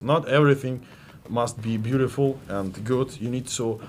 Not everything must be beautiful and good. You need to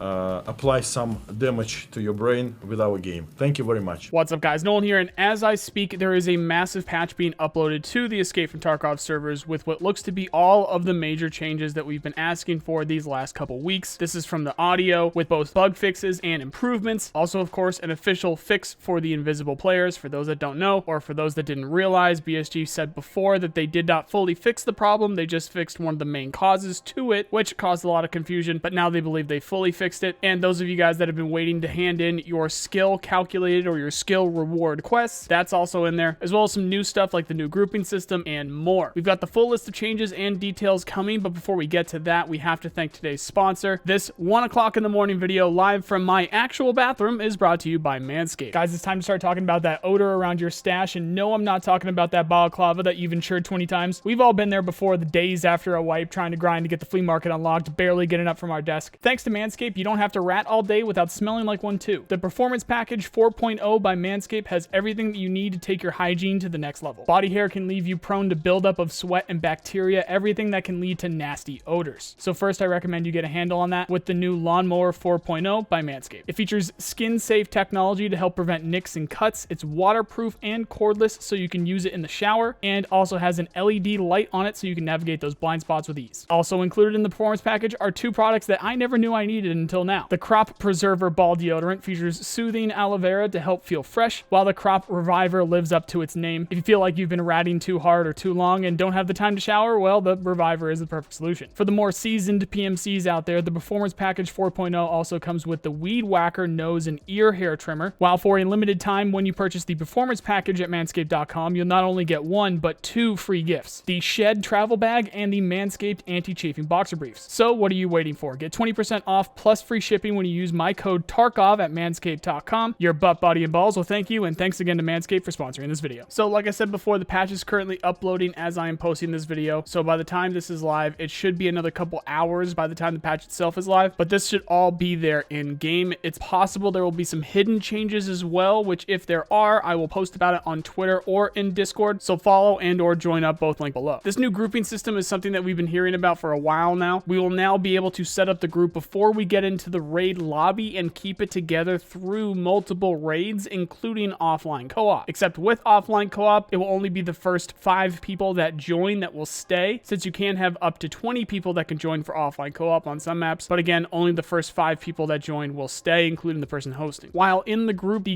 apply some damage to your brain with our game. Thank you very much. What's up, guys? Nolan here, and as I speak, there is a massive patch being uploaded to the Escape from Tarkov servers with what looks to be all of the major changes that we've been asking for these last couple weeks. This is from the audio with both bug fixes and improvements. Also, of course, an official fix for the invisible players. For those that don't know, or for those that didn't realize, BSG said before that they did not fully fix the problem. They just fixed one of the main causes to it, which caused a lot of confusion, but now they believe they fully fixed it. And those of you guys that have been waiting to hand in your skill calculated or your skill reward quests, that's also in there, as well as some new stuff like the new grouping system and more. We've got the full list of changes and details coming, but before we get to that, we have to thank today's sponsor. This 1 o'clock in the morning video live from my actual bathroom is brought to you by Manscaped. Guys, it's time to start talking about that odor around your stash, and no, I'm not talking about that balaclava that you've insured 20 times. We've all been there before, the days after a wipe, trying to grind to get the flea market unlocked, barely getting up from our desk. Thanks to Manscaped, you don't have to rat all day without smelling like one too. The Performance Package 4.0 by Manscaped has everything that you need to take your hygiene to the next level. Body hair can leave you prone to buildup of sweat and bacteria, everything that can lead to nasty odors. So first, I recommend you get a handle on that with the new Lawnmower 4.0 by Manscaped. It features skin-safe technology to help prevent nicks and cuts. It's waterproof and cordless, so you can use it in the shower, and also has an LED light on it so you can navigate those blind spots with ease. Also included in the Performance Package are two products that I never knew I needed until now. The Crop Preserver Ball Deodorant features soothing aloe vera to help feel fresh, while the Crop Reviver lives up to its name. If you feel like you've been ratting too hard or too long and don't have the time to shower, well, the Reviver is the perfect solution. For the more seasoned PMCs out there, the Performance Package 4.0 also comes with the Weed Whacker nose and ear hair trimmer, while for a limited time when you purchase the Performance Package at manscaped.com, you'll not only get one, but two free gifts: the Shed Travel Bag and the Manscaped Anti-Chafing Boxer Briefs. So what are you waiting for? Get 20% off plus free shipping when you use my code Tarkov at manscaped.com. Your butt, body, and balls will thank you, and thanks again to Manscaped for sponsoring this video. So like I said before, the patch is currently uploading as I am posting this video, so by the time this is live, it should be another couple hours by the time the patch itself is live, but this should all be there in game. It's possible there will be some hidden changes as well, which if there are, I will post about it on Twitter or in Discord, so follow and or join up, both linked below. This new grouping system is something that we've been hearing about for a while now. We will now be able to set up the group before we get into the raid lobby and keep it together through multiple raids, including offline co-op. Except with offline co-op, it will only be the first 5 people that join that will stay, since you can have up to 20 people that can join for offline co-op on some maps, but again, only the first 5 people that join will stay, including the person hosting. While in the group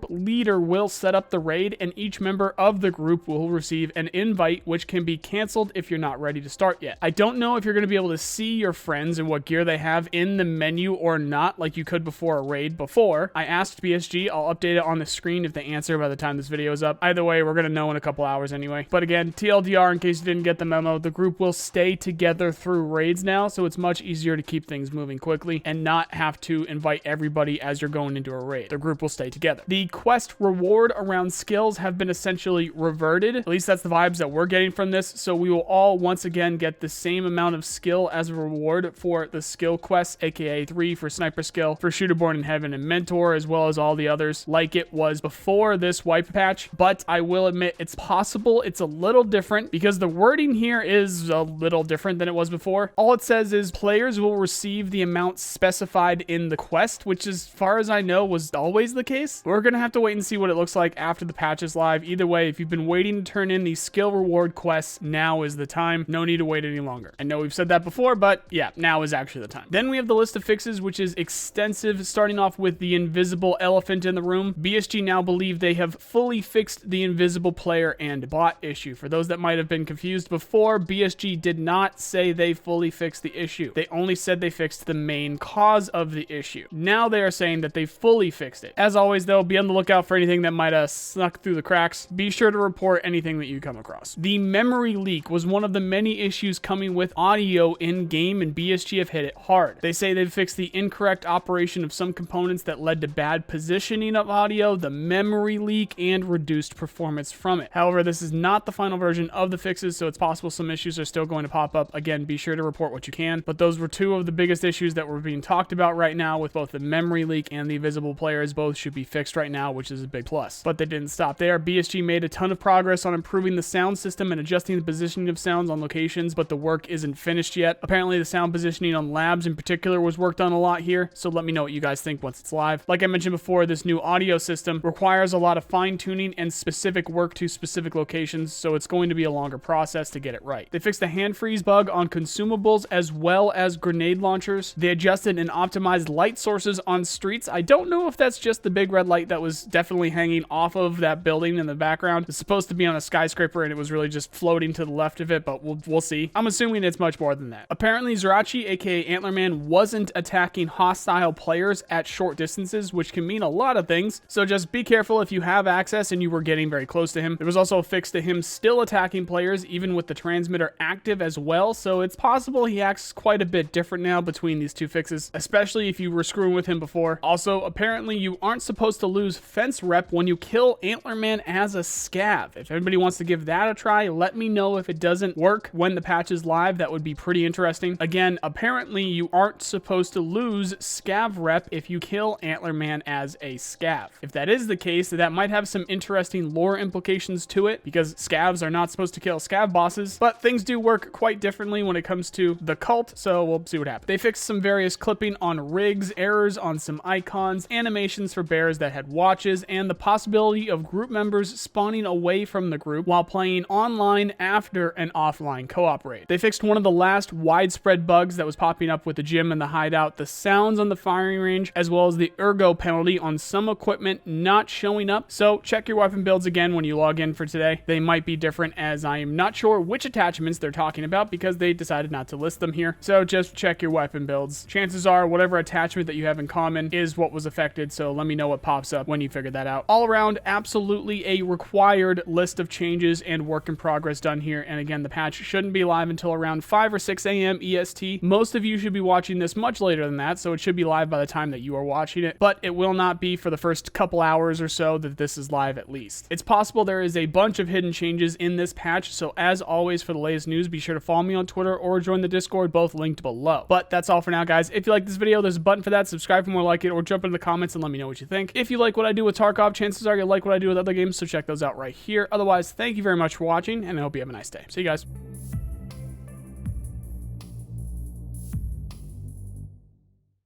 leader will set up the raid, and each member of the group will receive an invite, which can be canceled if you're not ready to start yet. I don't know if you're going to be able to see your friends and what gear they have in the menu or not, like you could before a raid before. I asked BSG, I'll update it on the screen if they answer by the time this video is up. Either way, we're going to know in a couple hours anyway. But again, TLDR, in case you didn't get the memo, the group will stay together through raids now, so it's much easier to keep things moving quickly and not have to invite everybody as you're going into a raid. The group will stay together. The quest reward around skills have been essentially reverted. At least that's the vibes that we're getting from this, so we will all once again get the same amount of skill as a reward for the skill quests, aka 3 for sniper skill, for shooter born in heaven and mentor, as well as all the others like it was before this wipe patch. But I will admit, it's possible it's a little different because the wording here is a little different than it was before. All it says is players will receive the amount specified in the quest, which as far as I know was always the case. We're gonna have to wait and see what it looks like after the patch is live. Either way, if you've been waiting to turn in these skill reward quests, now is the time. No need to wait any longer. I know we've said that before, but yeah, now is actually the time. Then we have the list of fixes, which is extensive, starting off with the invisible elephant in the room. BSG now believe they have fully fixed the invisible player and bot issue. For those that might have been confused before, BSG did not say they fully fixed the issue. They only said they fixed the main cause of the issue. Now they are saying that they fully fixed it. As always though, be on the lookout for anything that might have snuck through the cracks. Be sure to report anything that you come across. The memory leak was one of the many issues coming with audio in game, and BSG have hit it hard. They say they've fixed fixed the incorrect operation of some components that led to bad positioning of audio, the memory leak, and reduced performance from it. However, this is not the final version of the fixes, so it's possible some issues are still going to pop up. Again, be sure to report what you can, but those were two of the biggest issues that were being talked about right now with both the memory leak and the visible players. Both should be fixed right now, which is a big plus. But they didn't stop there. BSG made a ton of progress on improving the sound system and adjusting the positioning of sounds on locations, but the work isn't finished yet. Apparently, the sound positioning on labs in particular was worked on a lot here, so let me know what you guys think once it's live. Like I mentioned before, this new audio system requires a lot of fine-tuning and specific work to specific locations, so it's going to be a longer process to get it right. They fixed the hand freeze bug on consumables as well as grenade launchers. They adjusted and optimized light sources on streets. I don't know if that's just the big red light that was definitely hanging off of that building in the background. It's supposed to be on a skyscraper and it was really just floating to the left of it, but we'll see. I'm assuming it's much more than that. Apparently, Zerachi, aka Antlerman, wasn't attacking hostile players at short distances, which can mean a lot of things, so just be careful if you have access and you were getting very close to him. There was also a fix to him still attacking players, even with the transmitter active as well, so it's possible he acts quite a bit different now between these two fixes, especially if you were screwing with him before. Also, apparently you aren't supposed to lose fence rep when you kill Antlerman as a scav. If anybody wants to give that a try, let me know if it doesn't work when the patch is live. That would be pretty interesting. Again, apparently you aren't supposed to lose scav rep if you kill Antlerman as a scav. If that is the case, that might have some interesting lore implications to it, because scavs are not supposed to kill scav bosses, but things do work quite differently when it comes to the cult, so we'll see what happens. They fixed some various clipping on rigs, errors on some icons, animations for bears that had watches, and the possibility of group members spawning away from the group while playing online after an offline co-op raid. They fixed one of the last widespread bugs that was popping up with the gym and the hideout, the sounds on the firing range, as well as the Ergo penalty on some equipment not showing up. So check your weapon builds again when you log in for today. They might be different, as I am not sure which attachments they're talking about because they decided not to list them here. So just check your weapon builds. Chances are whatever attachment that you have in common is what was affected, so let me know what pops up when you figure that out. All around, absolutely a required list of changes and work in progress done here. And again, the patch shouldn't be live until around 5 or 6 a.m. EST. Most of you should be watching this much later than that, so it should be live by the time that you are watching it, but it will not be for the first couple hours or so that this is live at least. It's possible there is a bunch of hidden changes in this patch, so as always, for the latest news, be sure to follow me on Twitter or join the Discord, both linked below. But that's all for now, guys. If you like this video, there's a button for that. Subscribe for more like it, or jump into the comments and let me know what you think. If you like what I do with Tarkov, chances are you'll like what I do with other games, so check those out right here. Otherwise, thank you very much for watching, and I hope you have a nice day. See you guys.